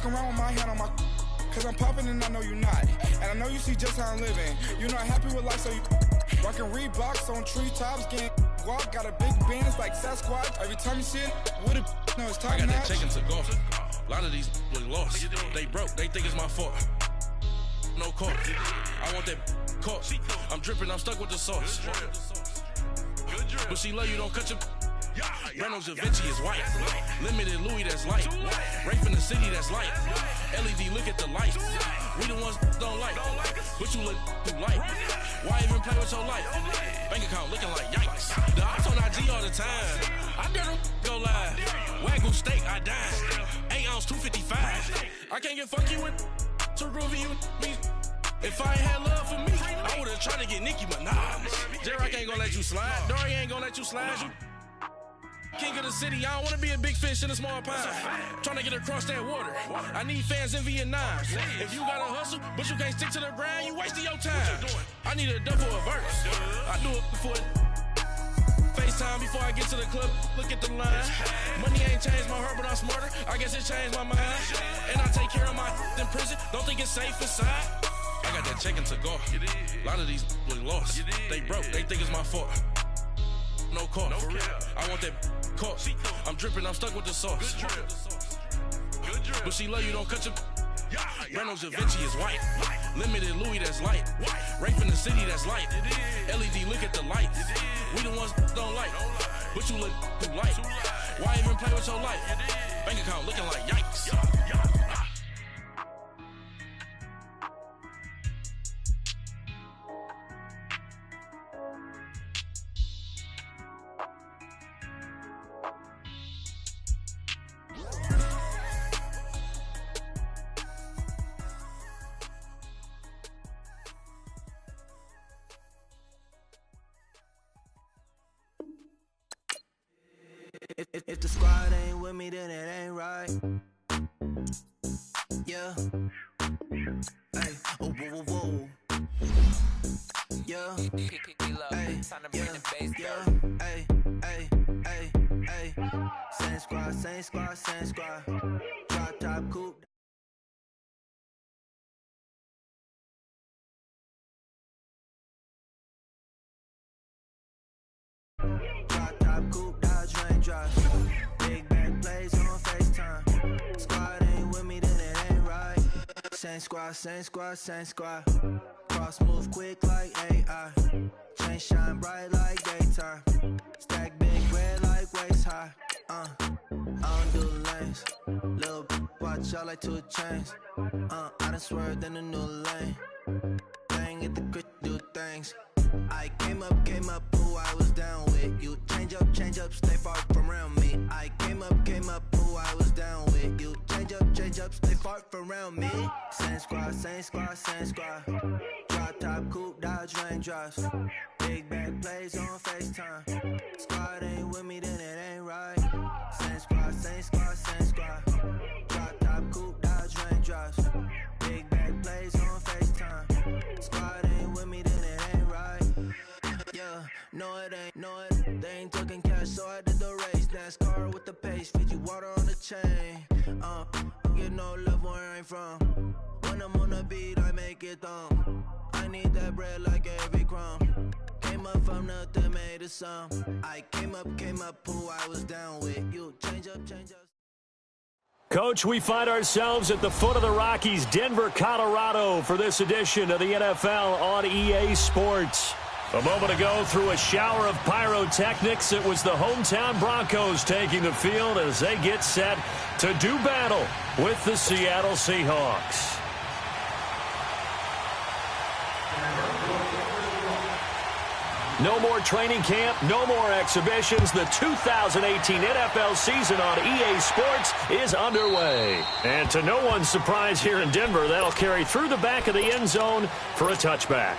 Walking around with my hand on my, cause I'm popping and I know you're not. And I know you see just how I'm living. You're not happy with life, so you rocking Reeboks on treetops, getting guap. Got a big band, it's like Sasquatch. Every time you see it, with it, no, it's top I got notch. that chicken to golf. A lot of these really lost. They broke, they think it's my fault. No court. I want that caught. I'm dripping, I'm stuck with the sauce. But she love you, don't cut your. Reynolds Da Vinci is white. Limited Louis, that's light. Rape in the city, that's light. LED, look at the lights. We the ones don't like. But you look too light. Why even play with your life? Bank account looking like yikes. The ops on IG all the time. I dare them go live. Wagyu steak, I dine. 8 ounce, 255. I can't get fuck you with too groovy you me. If I ain't had love for me, I would've tried to get Nicki Minaj. J-Rock ain't gonna let you slide. Dory ain't gonna let you slide. You king of the city, I don't wanna be a big fish in a small pond. Trying to get across that water. I need fans in Vietnam. If you gotta hustle, but you can't stick to the grind, you wasting your time. I need a double a verse. I do it for FaceTime before I get to the club. Look at the line. Money ain't changed my heart, but I'm smarter. I guess it changed my mind. And I take care of my in prison. Don't think it's safe inside. I got that chicken to golf. A lot of these really lost. They broke, they think it's my fault. No court. I want that caught. I'm dripping, I'm stuck with the sauce. But she love you, don't cut your. Reynolds Da Vinci is white. Limited Louis, that's light. Rape in the city, that's light. LED, look at the lights. We the ones don't like. But you look too light. Why even play with your life? Bank account looking like yikes. If the squad ain't with me, then it ain't right. Yeah. Hey. Oh, whoa, whoa, whoa. Yeah. Hey. Yeah. Hey. Hey. Hey. Hey. Same squad, same squad, same squad. Drop top coupe. Drop top coupe, Dodge Raindrops. Big back plays on FaceTime. Squad ain't with me, then it ain't right. Same squad, same squad, same squad. Cross move quick like AI. Chain shine bright like daytime. Stack big red like waist high. I don't do lanes. Little watch out like 2 chains. I done swerved in a new lane. Bang at the crit, do things. I came up, who I was down with. You change up, stay far from around me. I came up, who I was down with. You change up, stay far from around me. Same squad, same squad, same squad. Drop top coupe, Dodge Raindrops. Big back plays on FaceTime. Squad ain't with me, then it ain't right. Same squad, same squad, same squad. Drop top coupe, Dodge Raindrops. Big back plays on FaceTime. Squad ain't with me, then it ain't right. Yeah, no it ain't, they ain't talking cash, so I did the race. NASCAR with the pace, feed you water on the chain. Get no love where I'm from. When I'm on the beat, I make it thumb. I need that bread like every crumb. Came up from nothing, made a sum. I came up, who I was down with. You change up, change up. Coach, we find ourselves at the foot of the Rockies, Denver, Colorado, for this edition of the NFL on EA Sports. A moment ago, through a shower of pyrotechnics, it was the hometown Broncos taking the field as they get set to do battle with the Seattle Seahawks. No more training camp, no more exhibitions. The 2018 NFL season on EA Sports is underway. And to no one's surprise here in Denver, that'll carry through the back of the end zone for a touchback.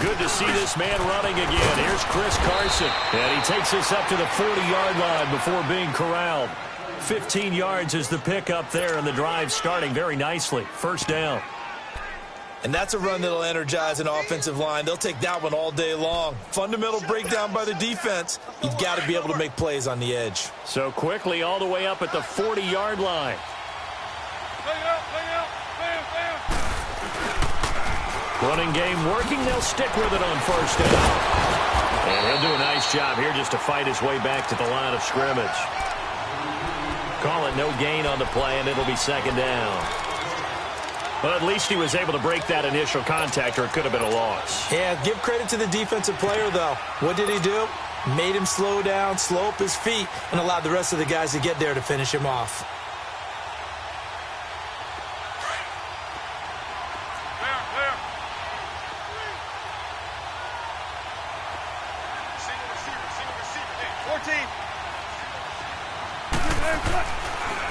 Good to see this man running again. Here's Chris Carson. And he takes us up to the 40-yard line before being corralled. 15 yards is the pickup there, and the drive starting very nicely. First down. And that's a run that'll energize an offensive line. They'll take that one all day long. Fundamental breakdown by the defense. You've got to be able to make plays on the edge. So quickly all the way up at the 40-yard line. Running game working. They'll stick with it on first down. And he'll do a nice job here just to fight his way back to the line of scrimmage. Call it no gain on the play, and it'll be second down. Well, at least he was able to break that initial contact, or it could have been a loss. Yeah, give credit to the defensive player, though. What did he do? Made him slow down, slow up his feet, and allowed the rest of the guys to get there to finish him off.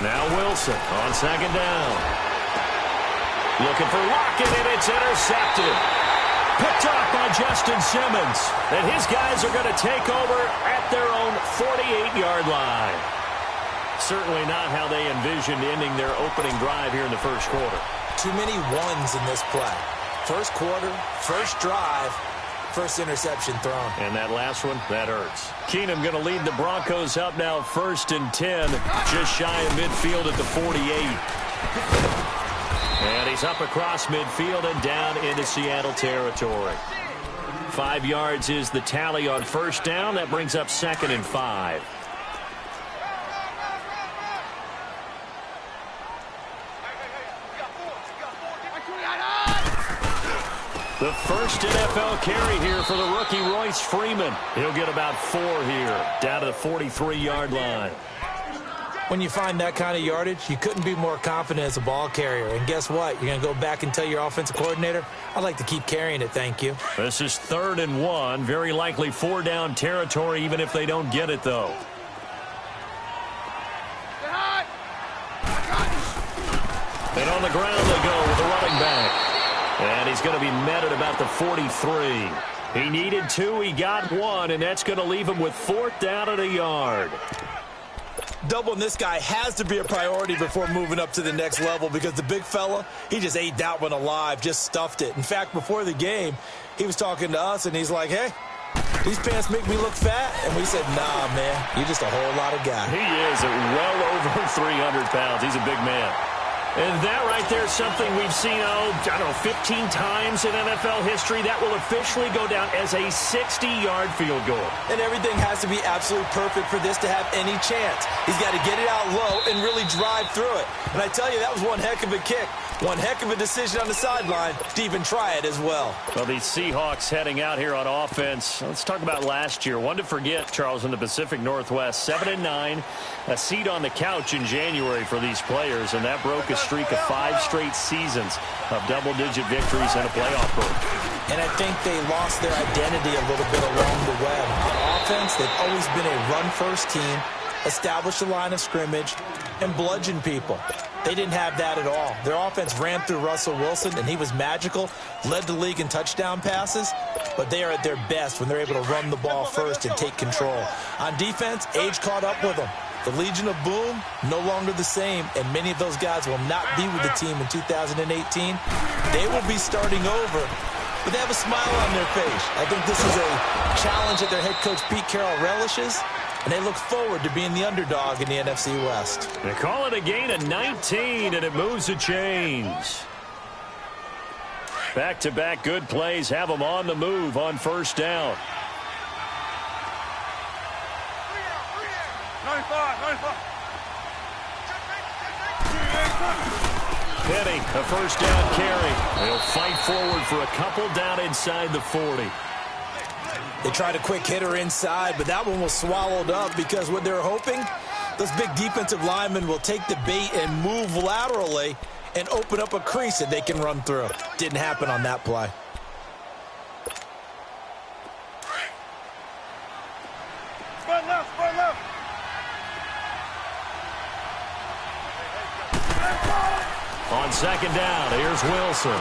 Now Wilson on second down. Looking for Lockett, and it's intercepted. Picked up by Justin Simmons. And his guys are going to take over at their own 48-yard line. Certainly not how they envisioned ending their opening drive here in the first quarter. Too many ones in this play. First quarter, first drive, first interception thrown. And that last one, that hurts. Keenum going to lead the Broncos up now first and 10, just shy of midfield at the 48. And he's up across midfield and down into Seattle territory. 5 yards is the tally on first down. That brings up second and 5. The first NFL carry here for the rookie Royce Freeman. He'll get about 4 here, down to the 43-yard line. When you find that kind of yardage, you couldn't be more confident as a ball carrier. And guess what? You're going to go back and tell your offensive coordinator, I'd like to keep carrying it, thank you. This is 3rd and 1. Very likely 4-down territory, even if they don't get it, though. And on the ground they go with the running back. And he's going to be met at about the 43. He needed 2, he got 1, and that's going to leave him with 4th down at a yard. Doubling this guy has to be a priority before moving up to the next level, because the big fella, he just ate that one alive, just stuffed it. In fact, before the game, he was talking to us, and he's like, hey, these pants make me look fat. And we said, nah, man, you're just a whole lot of guy. He is well over 300 pounds. He's a big man. And that right there is something we've seen, I don't know, 15 times in NFL history. That will officially go down as a 60-yard field goal. And everything has to be absolutely perfect for this to have any chance. He's got to get it out low and really drive through it. And I tell you, that was one heck of a kick. One heck of a decision on the sideline to even try it as well. Well, these Seahawks heading out here on offense. Let's talk about last year. One to forget, Charles, in the Pacific Northwest. 7-9, a seat on the couch in January for these players, and that broke a streak of 5 straight seasons of double-digit victories and a playoff berth. And I think they lost their identity a little bit along the way. On offense, they've always been a run-first team, establish a line of scrimmage, and bludgeon people. They didn't have that at all. Their offense ran through Russell Wilson, and he was magical, led the league in touchdown passes, but they are at their best when they're able to run the ball first and take control. On defense, age caught up with them. The Legion of Boom, no longer the same, and many of those guys will not be with the team in 2018. They will be starting over, but they have a smile on their face. I think this is a challenge that their head coach Pete Carroll relishes, and they look forward to being the underdog in the NFC West. They call it a gain of 19, and it moves the chains. Back-to-back good plays have them on the move on first down. 95. Penny, a first down carry. They'll fight forward for a couple down inside the 40. They tried a quick hitter inside, but that one was swallowed up because what they're hoping, those big defensive linemen will take the bait and move laterally and open up a crease that they can run through. Didn't happen on that play. Spread left. On second down, here's Wilson.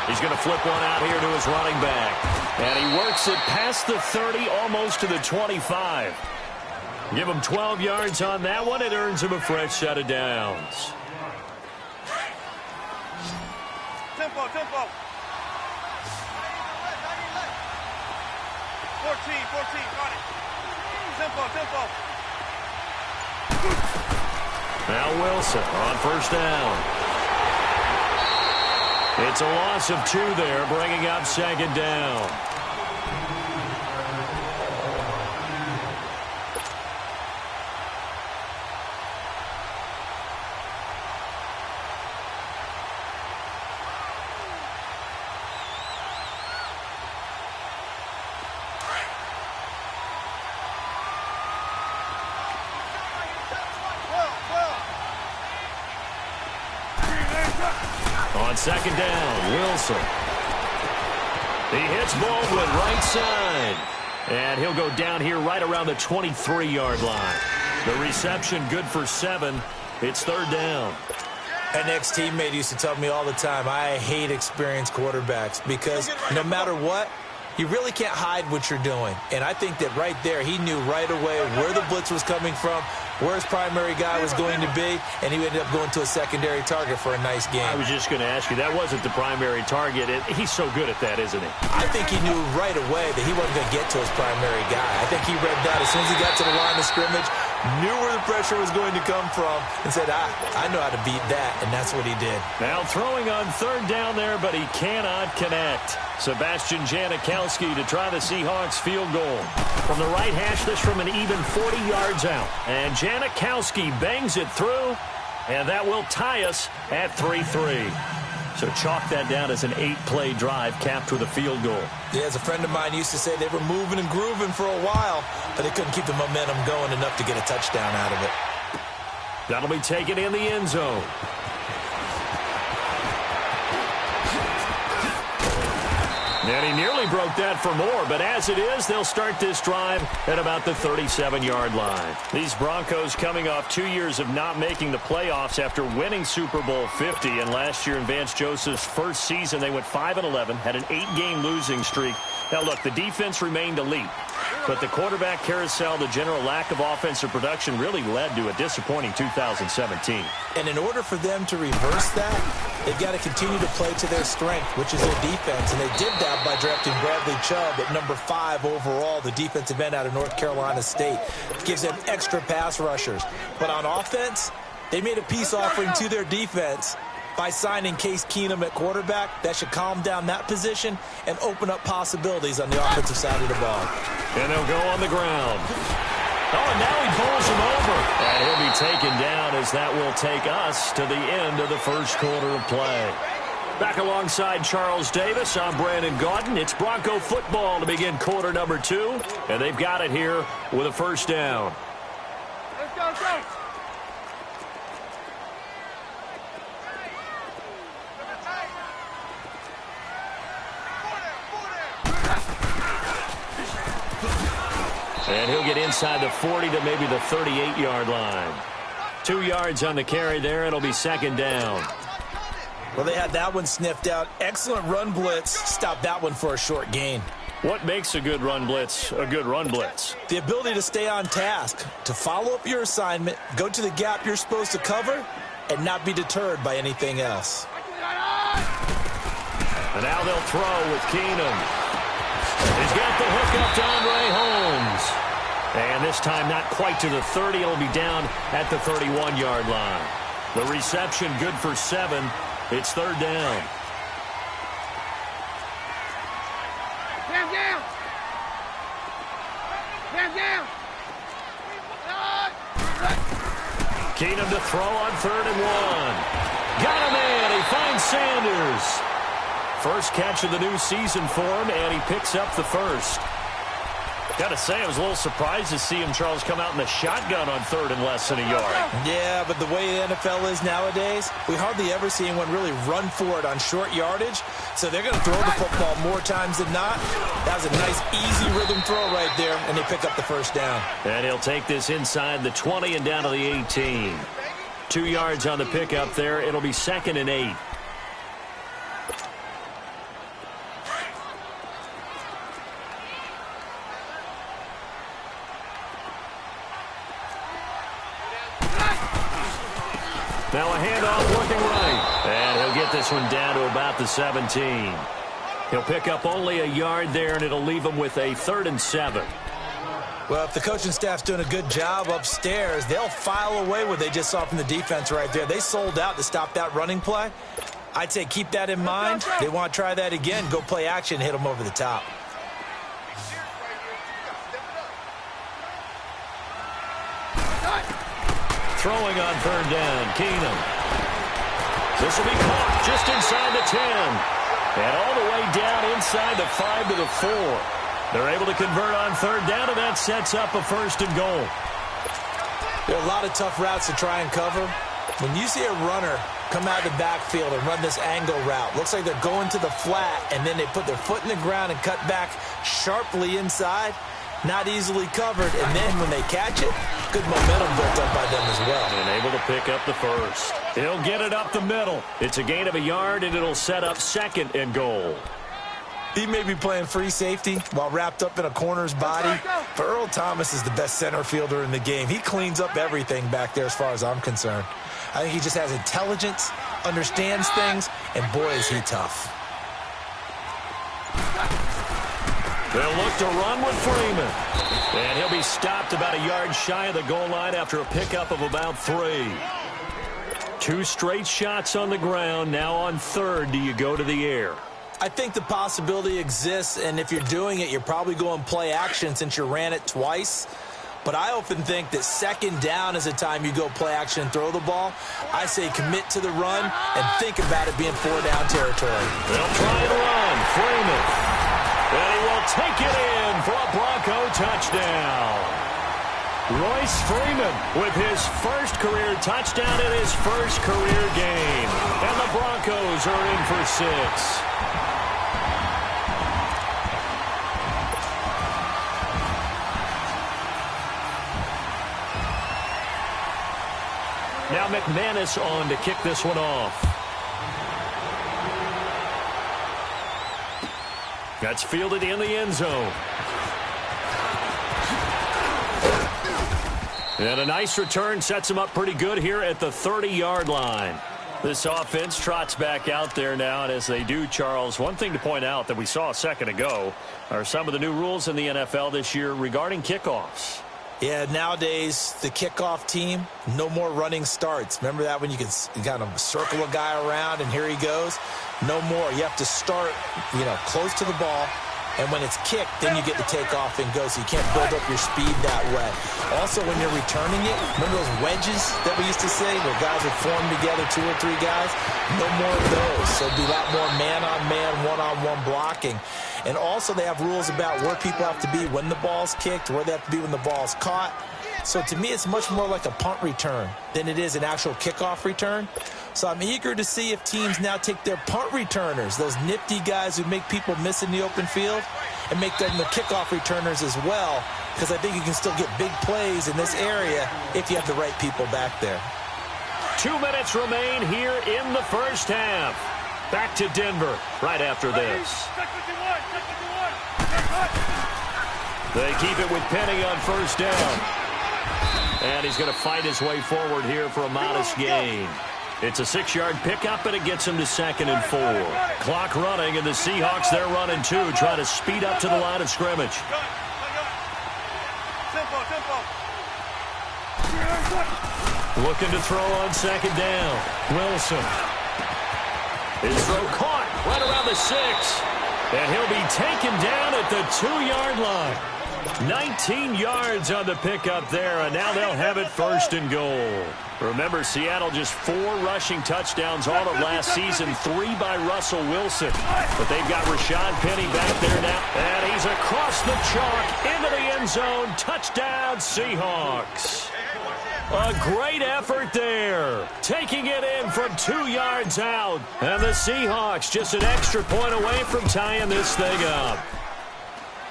He's going to flip one out here to his running back. And he works it past the 30, almost to the 25. Give him 12 yards on that one. It earns him a fresh set of downs. Tempo. 14, got it. Tempo. Now Wilson on first down. It's a loss of 2 there, bringing up second down. On second down, Wilson. He hits Baldwin right side. And he'll go down here right around the 23-yard line. The reception good for 7. It's third down. An ex-teammate used to tell me all the time, I hate experienced quarterbacks because no matter what, you really can't hide what you're doing. And I think that right there, he knew right away where the blitz was coming from, where his primary guy was going to be, and he ended up going to a secondary target for a nice game. I was just going to ask you, that wasn't the primary target. He's so good at that, isn't he? I think he knew right away that he wasn't going to get to his primary guy. I think he read that as soon as he got to the line of scrimmage, knew where the pressure was going to come from, and said, I know how to beat that, and that's what he did. Now throwing on third down there, but he cannot connect. Sebastian Janikowski to try the Seahawks field goal. From the right hash, this from an even 40 yards out. And Janikowski bangs it through, and that will tie us at 3-3. So chalk that down as an 8-play drive capped with a field goal. Yeah, as a friend of mine used to say, they were moving and grooving for a while, but they couldn't keep the momentum going enough to get a touchdown out of it. That'll be taken in the end zone. And he nearly broke that for more, but as it is, they'll start this drive at about the 37-yard line. These Broncos coming off 2 years of not making the playoffs after winning Super Bowl 50, and last year in Vance Joseph's first season, they went 5-11, had an 8-game losing streak. Now, look, the defense remained elite, but the quarterback carousel, the general lack of offensive production really led to a disappointing 2017. And in order for them to reverse that, they've got to continue to play to their strength, which is their defense, and they did that by drafting Bradley Chubb at number 5 overall, the defensive end out of North Carolina State. Gives them extra pass rushers. But on offense, they made a peace offering to their defense by signing Case Keenum at quarterback. That should calm down that position and open up possibilities on the offensive side of the ball. And they'll go on the ground. Oh, and now he pulls him over. And he'll be taken down as that will take us to the end of the first quarter of play. Back alongside Charles Davis, I'm Brandon Gaudin. It's Bronco football to begin quarter number 2. And they've got it here with a first down. Let's go. And he'll get inside the 40 to maybe the 38-yard line. 2 yards on the carry there. It'll be second down. Well, they had that one sniffed out. Excellent run blitz. Stopped that one for a short gain. What makes a good run blitz a good run blitz? The ability to stay on task, to follow up your assignment, go to the gap you're supposed to cover, and not be deterred by anything else. And now they'll throw with Keenum. He's got the hook up to Andre Holmes. And this time not quite to the 30. It'll be down at the 31-yard line. The reception good for 7. It's third down. Keenum to throw on 3rd and 1. Got him in. He finds Sanders. First catch of the new season for him, and he picks up the first. Got to say, I was a little surprised to see him, Charles, come out in the shotgun on 3rd and less than a yard. Yeah, but the way the NFL is nowadays, we hardly ever see anyone really run for it on short yardage. So they're going to throw the football more times than not. That was a nice, easy rhythm throw right there, and they pick up the first down. And he'll take this inside the 20 and down to the 18. 2 yards on the pickup there. It'll be 2nd and 8. Now a handoff working right. And he'll get this one down to about the 17. He'll pick up only a yard there, and it'll leave him with a 3rd and 7. Well, if the coaching staff's doing a good job upstairs, they'll file away what they just saw from the defense right there. They sold out to stop that running play. I'd say keep that in mind. They want to try that again. Go play action, hit them over the top. Throwing on 3rd down, Keenum. This will be caught just inside the 10. And all the way down inside the 5 to the 4. They're able to convert on 3rd down, and that sets up a 1st and goal. There are a lot of tough routes to try and cover. When you see a runner come out of the backfield and run this angle route, looks like they're going to the flat, and then they put their foot in the ground and cut back sharply inside. Not easily covered, and then when they catch it, good momentum built up by them as well. And able to pick up the 1st. He'll get it up the middle. It's a gain of a yard, and it'll set up 2nd and goal. He may be playing free safety while wrapped up in a corner's body, but Earl Thomas is the best center fielder in the game. He cleans up everything back there as far as I'm concerned. I think he just has intelligence, understands things, and boy, is he tough. They'll look to run with Freeman. And he'll be stopped about a yard shy of the goal line after a pickup of about 3. 2 straight shots on the ground. Now on 3rd, do you go to the air? I think the possibility exists, and if you're doing it, you're probably going play action since you ran it twice. But I often think that 2nd down is the time you go play action and throw the ball. I say commit to the run and think about it being 4-down territory. They'll try and run. Freeman. And he will take it in for a Bronco touchdown. Royce Freeman with his 1st career touchdown in his 1st career game. And the Broncos are in for 6. Now McManus on to kick this one off. That's fielded in the end zone. And a nice return sets him up pretty good here at the 30-yard line. This offense trots back out there now, and as they do, Charles, one thing to point out that we saw a second ago are some of the new rules in the NFL this year regarding kickoffs. Yeah, nowadays, the kickoff team, no more running starts. Remember that when you can kind of circle a guy around and here he goes? No more. You have to start, close to the ball. And when it's kicked, then you get to take off and go, so you can't build up your speed that way. Also, when you're returning it, remember those wedges that we used to say where guys would form together, 2 or 3 guys? No more of those. So it'll be a lot more man-on-man, one-on-one blocking. And also they have rules about where people have to be when the ball's kicked, where they have to be when the ball's caught. So to me, it's much more like a punt return than it is an actual kickoff return. So I'm eager to see if teams now take their punt returners, those nifty guys who make people miss in the open field, and make them the kickoff returners as well, because I think you can still get big plays in this area if you have the right people back there. 2 minutes remain here in the 1st half. Back to Denver right after this. They keep it with Penny on 1st down. And he's going to fight his way forward here for a modest gain. It's a 6-yard pickup, and it gets him to 2nd and 4. Clock running, and the Seahawks, they're running too, trying to speed up to the line of scrimmage. Looking to throw on 2nd down. Wilson. His throw caught right around the 6. And he'll be taken down at the 2-yard line. 19 yards on the pickup there, and now they'll have it 1st and goal. Remember, Seattle just 4 rushing touchdowns all of last season, 3 by Russell Wilson. But they've got Rashad Penny back there now, and he's across the chalk into the end zone. Touchdown, Seahawks. A great effort there, taking it in from 2 yards out. And the Seahawks just an extra point away from tying this thing up.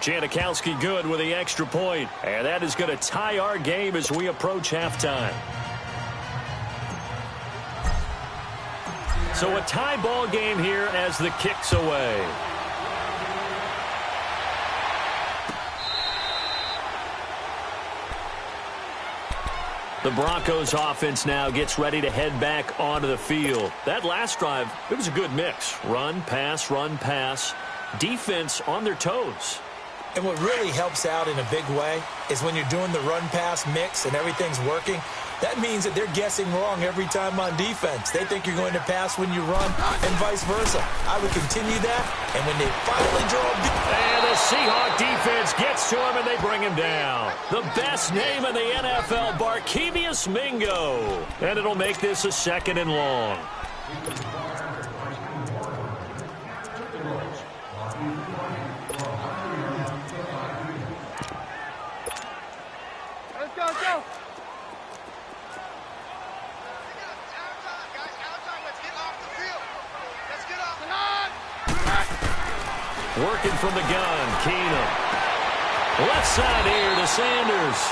Janikowski good with the extra point, and that is going to tie our game as we approach halftime. So a tie ball game here as the kick's away. The Broncos offense now gets ready to head back onto the field. That last drive, it was a good mix. Run, pass, defense on their toes. And what really helps out in a big way is when you're doing the run-pass mix and everything's working, that means that they're guessing wrong every time on defense. They think you're going to pass when you run and vice versa. I would continue that, and when they finally draw and the Seahawk defense gets to him, and they bring him down. The best name in the NFL, Barkevious Mingo. And it'll make this a 2nd and long. Let's go. Working from the gun, Keenum. Left side here to Sanders.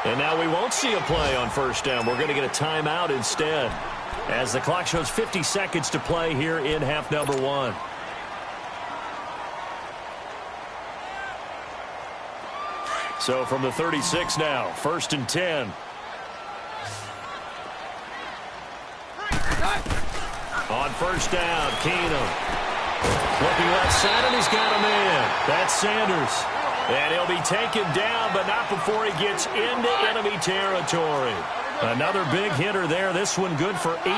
And now we won't see a play on first down. We're going to get a timeout instead, as the clock shows 50 seconds to play here in half number 1. So from the 36 now, 1st and 10. On first down, Keenum. Looking left side, and he's got him in. That's Sanders. And he'll be taken down, but not before he gets into enemy territory. Another big hitter there. This one good for 18.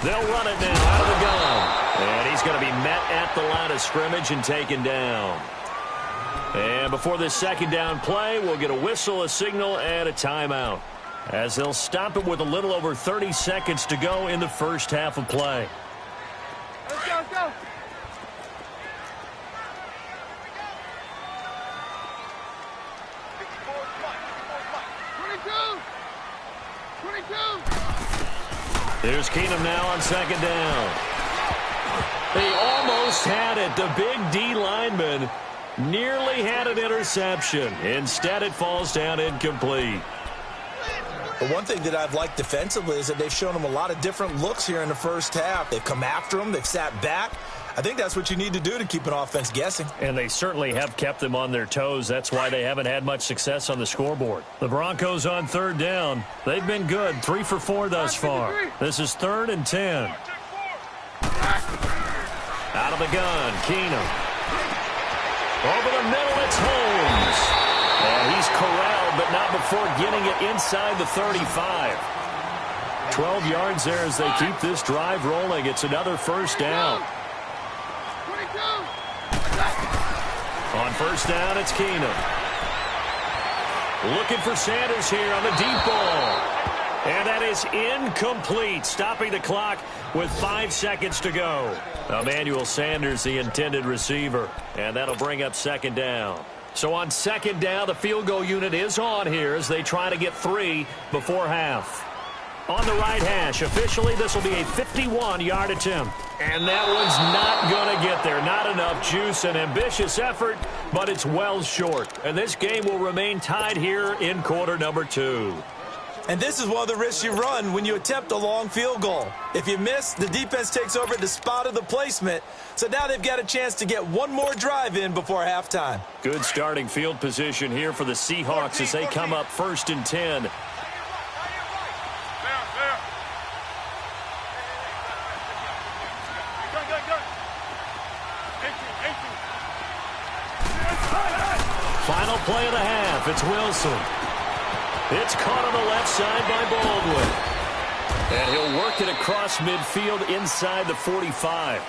They'll run it now out of the gun. And he's going to be met at the line of scrimmage and taken down. And before this 2nd down play, we'll get a whistle, a signal, and a timeout, as they'll stop it with a little over 30 seconds to go in the first half of play. Let's go. There's Keenum now on 2nd down. They almost had it. The big D lineman nearly had an interception. Instead, it falls down incomplete. But one thing that I've liked defensively is that they've shown them a lot of different looks here in the first half. They've come after them. They've sat back. I think that's what you need to do to keep an offense guessing. And they certainly have kept them on their toes. That's why they haven't had much success on the scoreboard. The Broncos on 3rd down. They've been good. 3 for 4 thus far. This is 3rd and 10. Out of the gun, Keenum. Over the middle, it's Holmes. And he's corralled, but not before getting it inside the 35. 12 yards there as they keep this drive rolling. It's another first down. On first down, it's Keenum. Looking for Sanders here on the deep ball. And that is incomplete, stopping the clock with 5 seconds to go. Emmanuel Sanders, the intended receiver. And that'll bring up 2nd down. So on 2nd down, the field goal unit is on here as they try to get 3 before half. On the right hash, officially, this will be a 51-yard attempt. And that one's not going to get there. Not enough juice, an ambitious effort, but it's well short. And this game will remain tied here in quarter number 2. And this is one of the risks you run when you attempt a long field goal. If you miss, the defense takes over at the spot of the placement. So now they've got a chance to get one more drive in before halftime. Good starting field position here for the Seahawks as they come up 1st and 10. Final play of the half. It's Wilson. It's caught on the left side by Baldwin. And he'll work it across midfield inside the 45.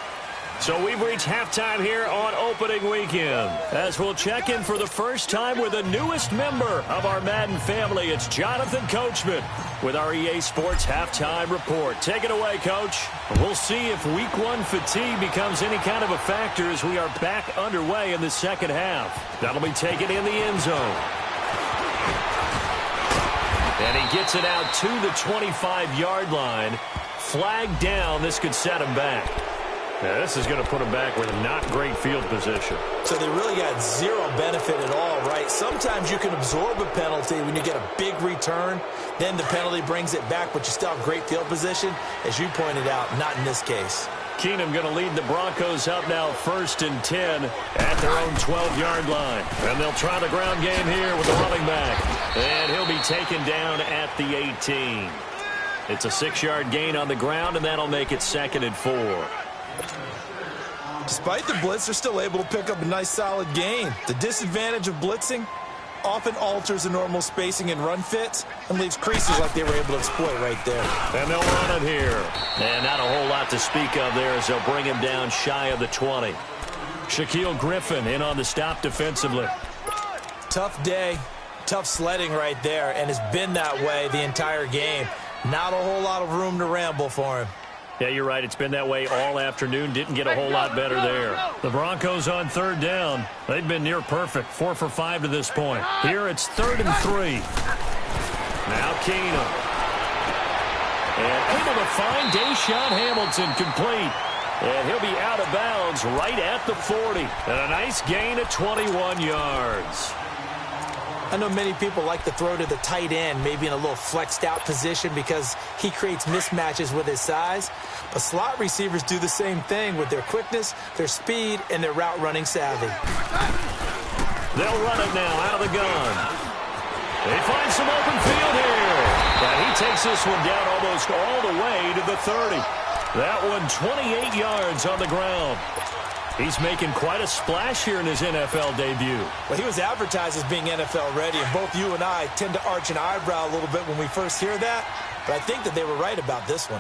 So we've reached halftime here on opening weekend, as we'll check in for the first time with the newest member of our Madden family. It's Jonathan Coachman with our EA Sports Halftime Report. Take it away, Coach. We'll see if Week 1 fatigue becomes any kind of a factor as we are back underway in the second half. That'll be taken in the end zone. And he gets it out to the 25-yard line. Flag down. This could set him back. Now, this is going to put him back with a not great field position. So they really got zero benefit at all, right? Sometimes you can absorb a penalty when you get a big return. Then the penalty brings it back, but you still have great field position. As you pointed out, not in this case. Keenum going to lead the Broncos up now 1st and 10 at their own 12-yard line. And they'll try the ground game here with the running back. And he'll be taken down at the 18. It's a 6-yard gain on the ground, and that'll make it 2nd and 4. Despite the blitz, they're still able to pick up a nice, solid gain. The disadvantage of blitzing often alters the normal spacing and run fits and leaves creases like they were able to exploit right there. And they'll run it here. And not a whole lot to speak of there as they'll bring him down shy of the 20. Shaquille Griffin in on the stop defensively. Tough day, tough sledding right there, and it's been that way the entire game. Not a whole lot of room to ramble for him. Yeah, you're right. It's been that way all afternoon. Didn't get a whole lot better there. The Broncos on 3rd down. They've been near perfect. 4 for 5 to this point. Here it's 3rd and 3. Now Keenum. And able to find Deshaun Hamilton complete. And he'll be out of bounds right at the 40. And a nice gain of 21 yards. I know many people like to throw to the tight end, maybe in a little flexed out position because he creates mismatches with his size. But slot receivers do the same thing with their quickness, their speed, and their route running savvy. They'll run it now out of the gun. They find some open field here. And he takes this one down almost all the way to the 30. That one 28 yards on the ground. He's making quite a splash here in his NFL debut. Well, he was advertised as being NFL ready, and both you and I tend to arch an eyebrow a little bit when we first hear that, but I think that they were right about this one.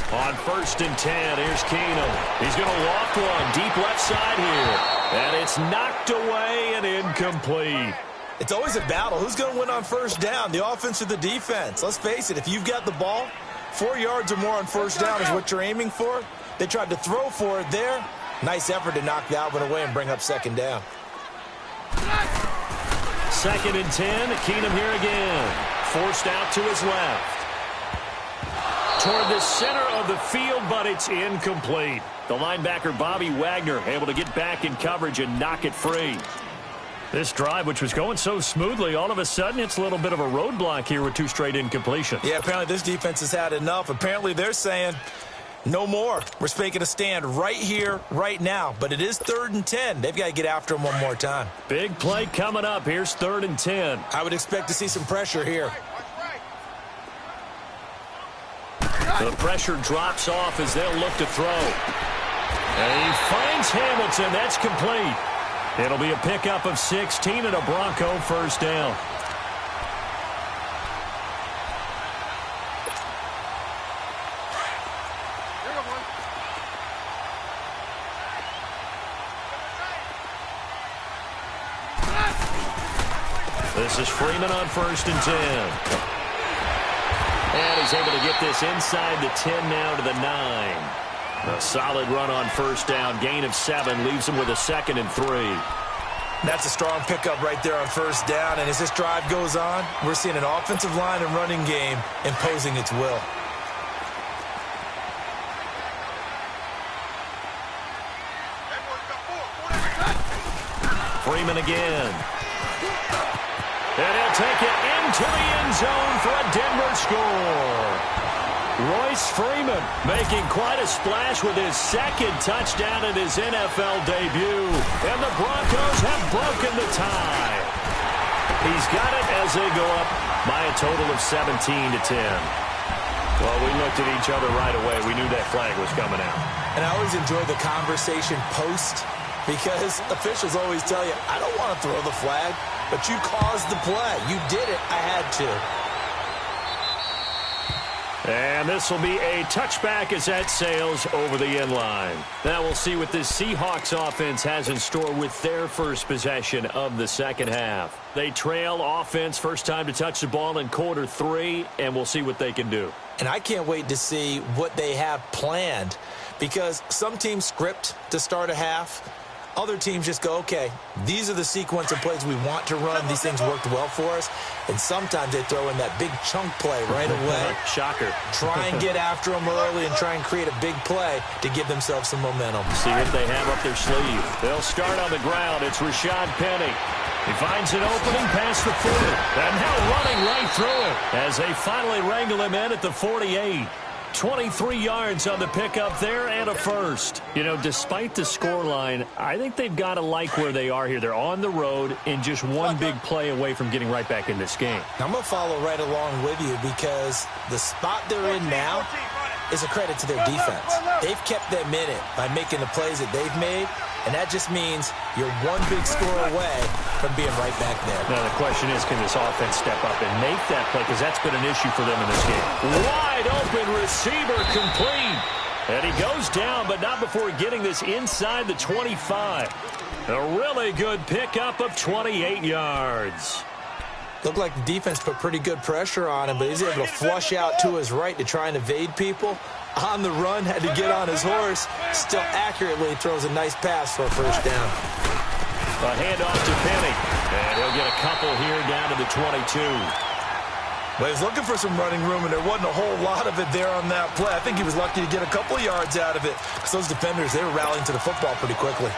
On 1st and 10, here's Keenum. He's going to walk one deep left side here, and it's knocked away and incomplete. It's always a battle. Who's going to win on 1st down, the offense or the defense? Let's face it, if you've got the ball, 4 yards or more on 1st down is what you're aiming for. They tried to throw for it there. Nice effort to knock that one away and bring up 2nd down. 2nd and 10. Keenum here again. Forced out to his left. Toward the center of the field, but it's incomplete. The linebacker, Bobby Wagner, able to get back in coverage and knock it free. This drive, which was going so smoothly, all of a sudden it's a little bit of a roadblock here with 2 straight incompletions. Yeah, apparently this defense has had enough. Apparently they're saying, no more. We're making a stand right here, right now. But it is 3rd and 10. They've got to get after him one more time. Big play coming up. Here's 3rd and 10. I would expect to see some pressure here. The pressure drops off as they'll look to throw. And he finds Hamilton. That's complete. It'll be a pickup of 16 and a Bronco 1st down. This is Freeman on 1st and 10. And he's able to get this inside the 10 now to the 9. A solid run on 1st down. Gain of 7 leaves him with a 2nd and 3. That's a strong pickup right there on 1st down. And as this drive goes on, we're seeing an offensive line and running game imposing its will. Freeman again. And he'll take it into the end zone for a Denver score. Royce Freeman making quite a splash with his 2nd touchdown in his NFL debut. And the Broncos have broken the tie. He's got it as they go up by a total of 17-10. Well, we looked at each other right away. We knew that flag was coming out. And I always enjoy the conversation post because officials always tell you, I don't want to throw the flag, but you caused the play. You did it. I had to. And this will be a touchback as that sails over the end line. Now we'll see what this Seahawks offense has in store with their first possession of the 2nd half. They trail offense, first time to touch the ball in quarter 3, and we'll see what they can do. And I can't wait to see what they have planned because some teams script to start a half. Other teams just go, okay, these are the sequence of plays we want to run. These things worked well for us. And sometimes they throw in that big chunk play right away. Shocker. Try and get after them early and try and create a big play to give themselves some momentum. See what they have up their sleeve. They'll start on the ground. It's Rashad Penny. He finds an opening past the 40. And now running right through it as they finally wrangle him in at the 48. 23 yards on the pickup there and a first. You know, despite the scoreline, I think they've got to like where they are here. They're on the road and just one big play away from getting right back in this game. I'm going to follow right along with you because the spot they're in now is a credit to their defense. They've kept them in it by making the plays that they've made, and that just means you're one big score away from being right back there. Now, the question is, can this offense step up and make that play? Because that's been an issue for them in this game. Wide open receiver complete. And he goes down, but not before getting this inside the 25. A really good pickup of 28 yards. Looked like the defense put pretty good pressure on him, but he's able to flush out to his right to try and evade people. On the run, had to get on his horse. Still accurately throws a nice pass for a first down. A handoff to Penny. And he'll get a couple here down to the 22. Well, he was looking for some running room, and there wasn't a whole lot of it there on that play. I think he was lucky to get a couple of yards out of it because those defenders, they were rallying to the football pretty quickly.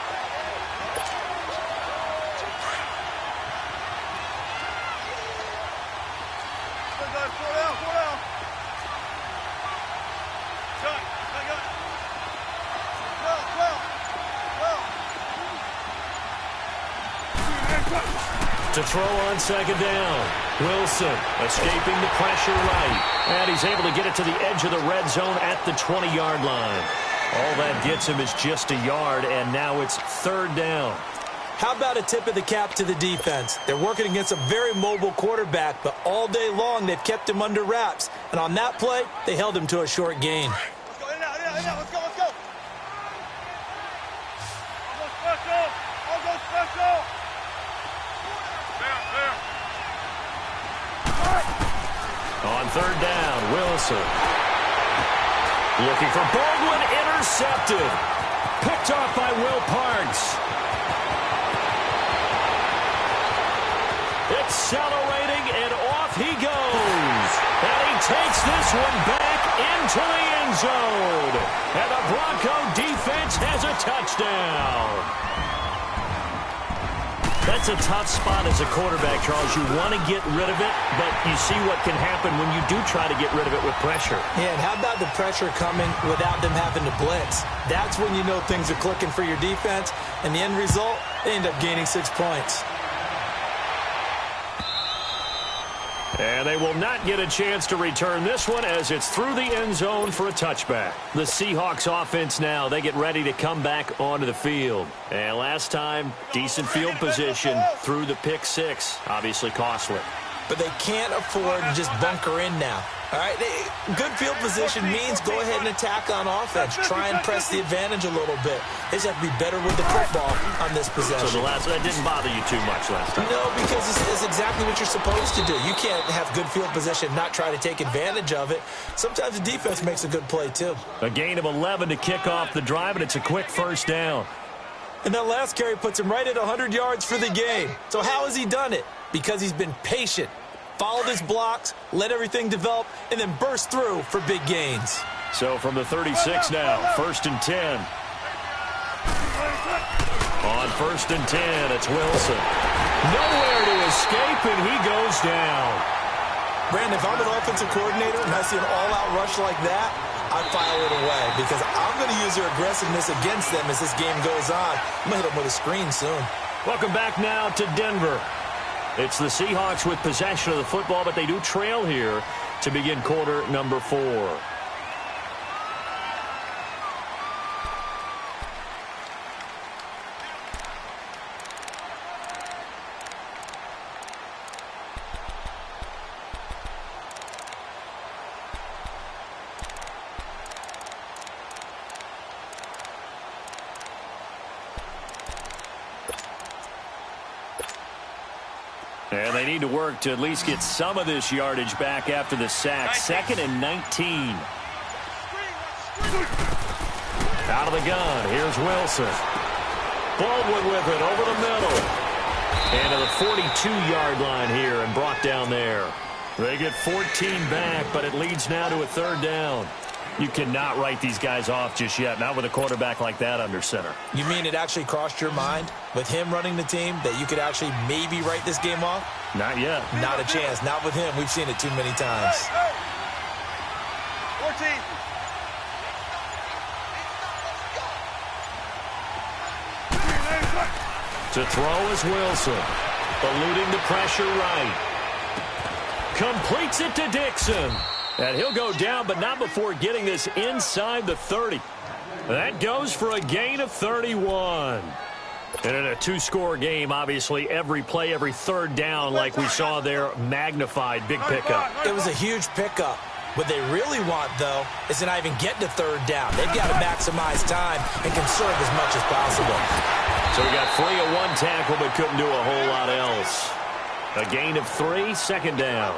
To throw on second down. Wilson escaping the pressure right. And he's able to get it to the edge of the red zone at the 20-yard line. All that gets him is just a yard, and now it's third down. How about a tip of the cap to the defense? They're working against a very mobile quarterback, but all day long they've kept him under wraps. And on that play, they held him to a short gain. Let's go, in now, let's go, let's go. I'll go special. I'll go special. On third down, Wilson. Looking for Baldwin, intercepted. Picked off by Will Parks. Accelerating, and off he goes. And he takes this one back into the end zone. And the Bronco defense has a touchdown. That's a tough spot as a quarterback, Charles. You want to get rid of it, but you see what can happen when you do try to get rid of it with pressure. Yeah, and how about the pressure coming without them having to blitz? That's when you know things are clicking for your defense, and the end result, they end up gaining 6 points. And they will not get a chance to return this one as it's through the end zone for a touchback. The Seahawks offense now, they get ready to come back onto the field. And last time, decent field position through the pick six. Obviously costly. But they can't afford to just bunker in now. All right, good field position means go ahead and attack on offense. Try and press the advantage a little bit. They just have to be better with the football on this possession. So that didn't bother you too much last time? No, because it's exactly what you're supposed to do. You can't have good field position and not try to take advantage of it. Sometimes the defense makes a good play, too. A gain of 11 to kick off the drive, and it's a quick first down. And that last carry puts him right at 100 yards for the game. So how has he done it? Because he's been patient. Followed his blocks, let everything develop, and then burst through for big gains. So from the 36 now, 1st and 10. On 1st and 10, it's Wilson. Nowhere to escape, and he goes down. Brandon, if I'm an offensive coordinator and I see an all-out rush like that, I file it away because I'm going to use their aggressiveness against them as this game goes on. I'm going to hit them with a screen soon. Welcome back now to Denver. It's the Seahawks with possession of the football, but they do trail here to begin quarter number 4. And they need to work to at least get some of this yardage back after the sack. 2nd and 19. Out of the gun. Here's Wilson. Baldwin with it over the middle. And to the 42-yard line here and brought down there. They get 14 back, but it leads now to a 3rd down. You cannot write these guys off just yet, not with a quarterback like that under center. You mean it actually crossed your mind with him running the team that you could actually maybe write this game off? Not yet. Not a chance. Not with him. We've seen it too many times. 14. To throw is Wilson. Eluding the pressure right. Completes it to Dixon. And he'll go down, but not before getting this inside the 30. That goes for a gain of 31. And in a two-score game, obviously, every play, every third down, like we saw there, magnified. Big pickup. It was a huge pickup. What they really want, though, is to not even get to third down. They've got to maximize time and conserve as much as possible. So we got free of one tackle, but couldn't do a whole lot else. A gain of 3, second down.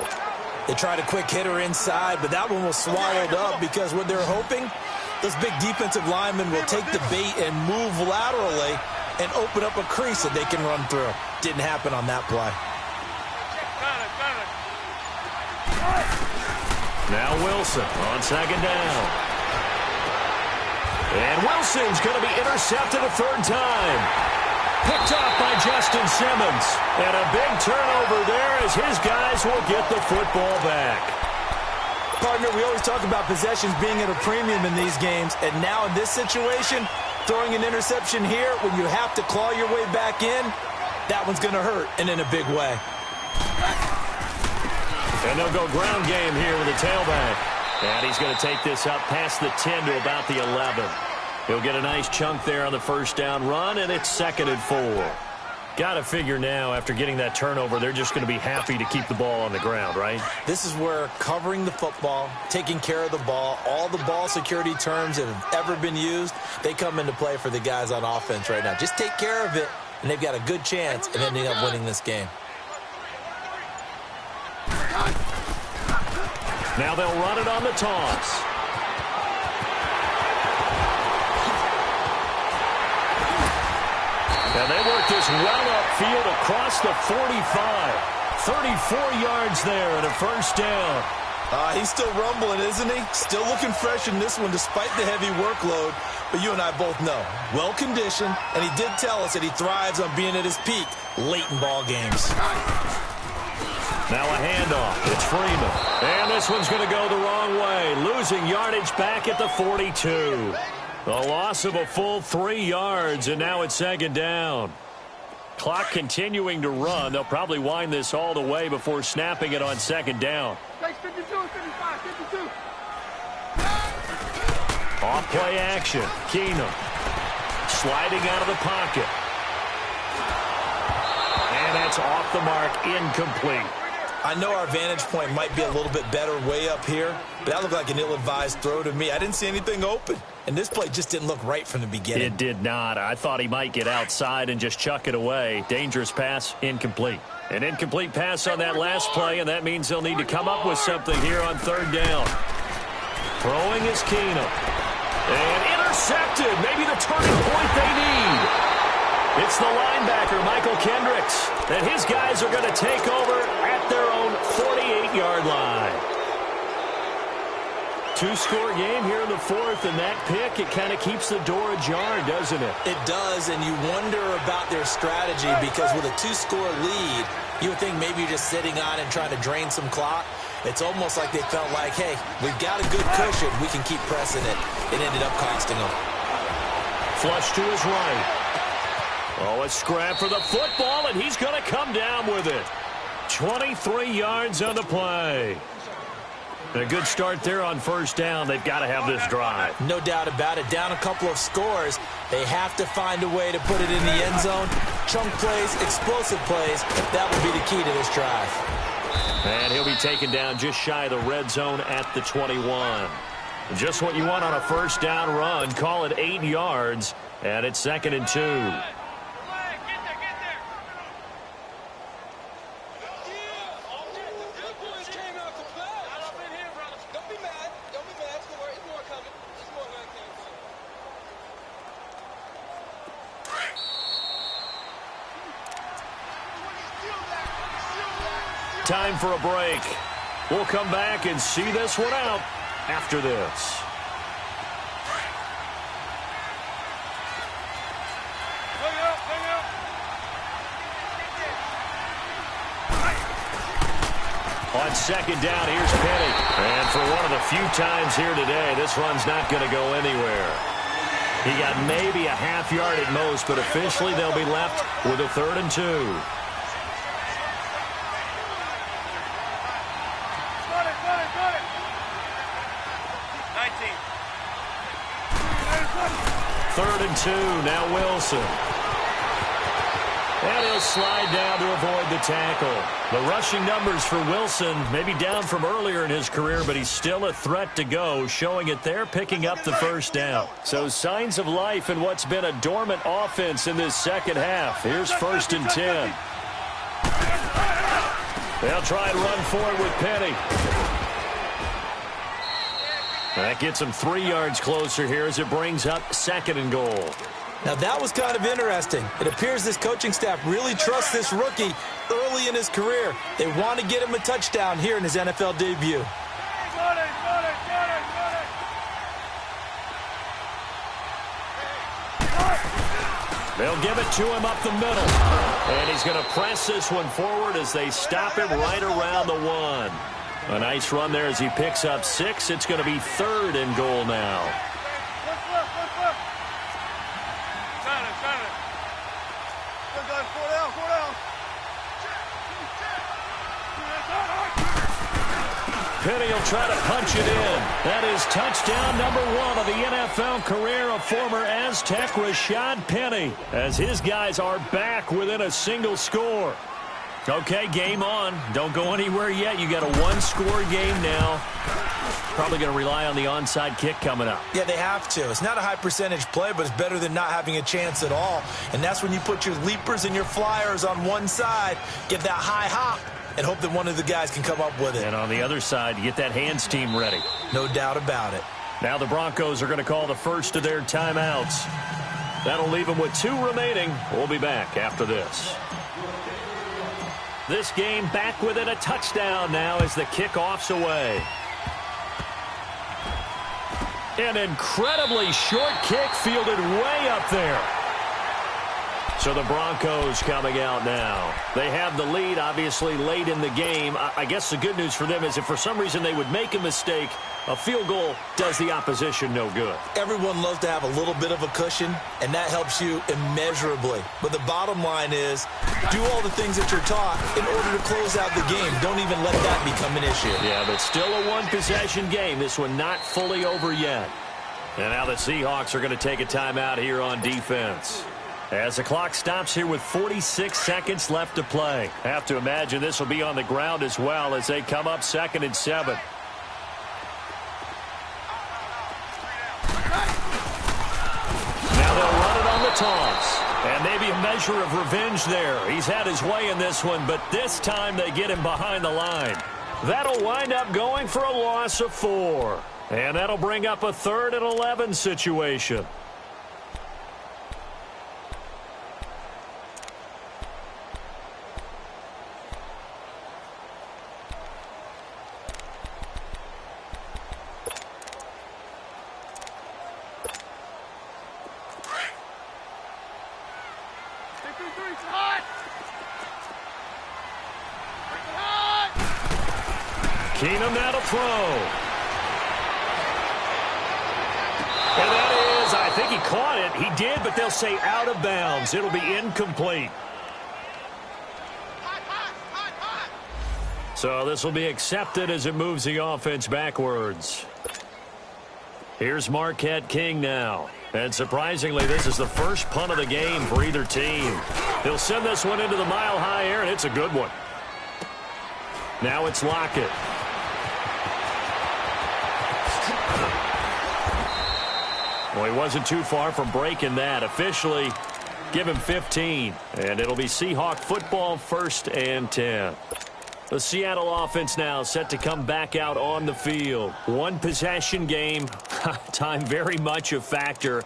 They tried a quick hitter inside, but that one was swallowed up because what they're hoping, those big defensive linemen will take the bait and move laterally and open up a crease that they can run through. Didn't happen on that play. Now Wilson on second down. And Wilson's going to be intercepted a third time. Picked off by Justin Simmons. And a big turnover there as his guys will get the football back. Partner, we always talk about possessions being at a premium in these games. And now in this situation, throwing an interception here when you have to claw your way back in, that one's going to hurt, and in a big way. And they'll go ground game here with a tailback. And he's going to take this up past the 10 to about the 11. He'll get a nice chunk there on the first down run, and it's 2nd and 4. Got to figure now, after getting that turnover, they're just going to be happy to keep the ball on the ground, right? This is where covering the football, taking care of the ball, all the ball security terms that have ever been used, they come into play for the guys on offense right now. Just take care of it, and they've got a good chance of ending up winning this game. Now they'll run it on the toss. And they work this well upfield across the 45. 34 yards there and a first down. He's still rumbling, isn't he? Still looking fresh in this one despite the heavy workload. But you and I both know, well-conditioned, and he did tell us that he thrives on being at his peak late in ball games. Now a handoff. It's Freeman. And this one's going to go the wrong way. Losing yardage back at the 42. A loss of a full 3 yards, and now it's 2nd down. Clock continuing to run. They'll probably wind this all the way before snapping it on 2nd down. 52, 55, 52. Off play action. Keenum sliding out of the pocket. And that's off the mark, incomplete. I know our vantage point might be a little bit better way up here, but that looked like an ill-advised throw to me. I didn't see anything open, and this play just didn't look right from the beginning. It did not. I thought he might get outside and just chuck it away. Dangerous pass, incomplete. An incomplete pass on that last play, and that means they'll need to come up with something here on 3rd down. Throwing is Keenum. And intercepted. Maybe the turning point they need. It's the linebacker, Michael Kendricks, and his guys are going to take over at their own 48-yard line. 2-score game here in the 4th, and that pick, it kind of keeps the door ajar, doesn't it? It does, and you wonder about their strategy because with a 2-score lead, you would think maybe you're just sitting on and trying to drain some clock. It's almost like they felt like, hey, we've got a good cushion. We can keep pressing it. It ended up costing them. Flush to his right. Oh, a scrap for the football, and he's going to come down with it. 23 yards on the play. A good start there on 1st down. They've got to have this drive. No doubt about it. Down a couple of scores. They have to find a way to put it in the end zone. Chunk plays, explosive plays. That will be the key to this drive. And he'll be taken down just shy of the red zone at the 21. Just what you want on a 1st down run. Call it 8 yards, and it's 2nd and 2. Time for a break. We'll come back and see this one out after this. On second down, here's Penny. And for one of the few times here today, this run's not going to go anywhere. He got maybe a half yard at most, but officially they'll be left with a 3rd and 2. Third and 2, now Wilson. And he'll slide down to avoid the tackle. The rushing numbers for Wilson maybe down from earlier in his career, but he's still a threat to go, showing it there, picking up the first down. So signs of life in what's been a dormant offense in this second half. Here's 1st and 10. They'll try and run for it with Penny. That gets him 3 yards closer here as it brings up 2nd and goal. Now, that was kind of interesting. It appears this coaching staff really trusts this rookie early in his career. They want to get him a touchdown here in his NFL debut. They'll give it to him up the middle. And he's going to press this one forward as they stop him right around the 1. A nice run there as he picks up 6. It's going to be 3rd and goal now. Penny will try to punch it in. That is touchdown number 1 of the NFL career of former Aztec Rashad Penny, as his guys are back within a single score. Okay, game on. Don't go anywhere yet. You got a 1-score game now. Probably going to rely on the onside kick coming up. Yeah, they have to. It's not a high percentage play, but it's better than not having a chance at all. And that's when you put your leapers and your flyers on one side, get that high hop, and hope that one of the guys can come up with it. And on the other side, you get that hands team ready. No doubt about it. Now the Broncos are going to call the first of their timeouts. That'll leave them with 2 remaining. We'll be back after this. This game back within a touchdown now as the kickoff's away. An incredibly short kick fielded way up there. So the Broncos coming out now. They have the lead, obviously, late in the game. I guess the good news for them is if for some reason they would make a mistake, a field goal does the opposition no good. Everyone loves to have a little bit of a cushion, and that helps you immeasurably. But the bottom line is, do all the things that you're taught in order to close out the game. Don't even let that become an issue. Yeah, but still a 1-possession game. This one not fully over yet. And now the Seahawks are going to take a timeout here on defense. As the clock stops here with 46 seconds left to play. Have to imagine this will be on the ground as well as they come up 2nd and 7. Now they'll run it on the toss. And maybe a measure of revenge there. He's had his way in this one, but this time they get him behind the line. That'll wind up going for a loss of 4. And that'll bring up a 3rd and 11 situation. Keenum now to throw. And that is, I think he caught it. He did, but they'll say out of bounds. It'll be incomplete. So this will be accepted as it moves the offense backwards. Here's Marquette King now. And surprisingly, this is the first punt of the game for either team. They'll send this one into the mile-high air, and it's a good one. Now it's Lockett. Well, he wasn't too far from breaking that. Officially, give him 15. And it'll be Seahawk football, 1st and 10. The Seattle offense now set to come back out on the field. 1-possession game. Time very much a factor.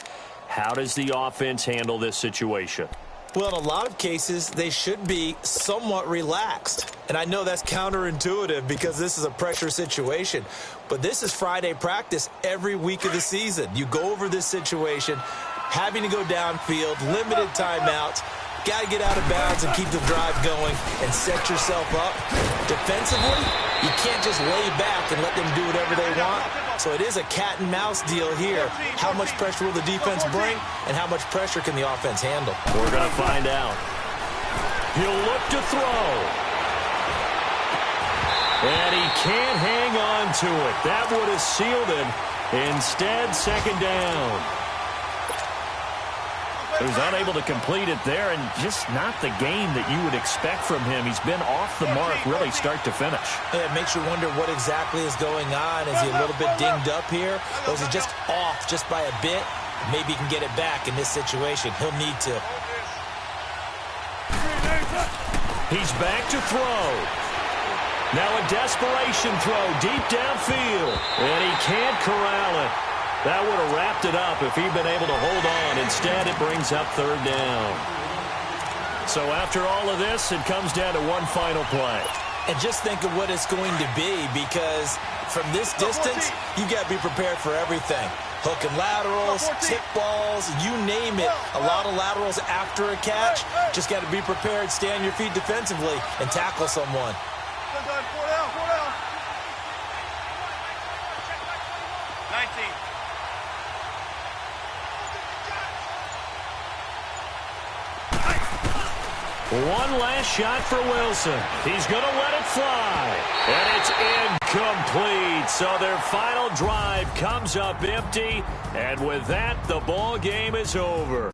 How does the offense handle this situation? Well, in a lot of cases, they should be somewhat relaxed. And I know that's counterintuitive because this is a pressure situation. But this is Friday practice every week of the season. You go over this situation, having to go downfield, limited timeouts. Got to get out of bounds and keep the drive going and set yourself up. Defensively, you can't just lay back and let them do whatever they want. So it is a cat and mouse deal here. How much pressure will the defense bring, and how much pressure can the offense handle? We're going to find out. He'll look to throw. And he can't hang on to it. That would have sealed it. Instead, second down. He was unable to complete it there, and just not the game that you would expect from him. He's been off the mark really start to finish. Yeah, it makes you wonder what exactly is going on. Is he a little bit dinged up here? Or is it just off just by a bit? Maybe he can get it back in this situation. He'll need to. He's back to throw. Now a desperation throw deep downfield. And he can't corral it. That would have wrapped it up if he'd been able to hold on. Instead, it brings up third down. So after all of this, it comes down to one final play. And just think of what it's going to be, because from this distance, you got to be prepared for everything. Hook and laterals, tip balls, you name it. A lot of laterals after a catch. Just got to be prepared, stay on your feet defensively, and tackle someone. 19. One last shot for Wilson. He's going to let it fly. And it's incomplete. So their final drive comes up empty. And with that, the ball game is over.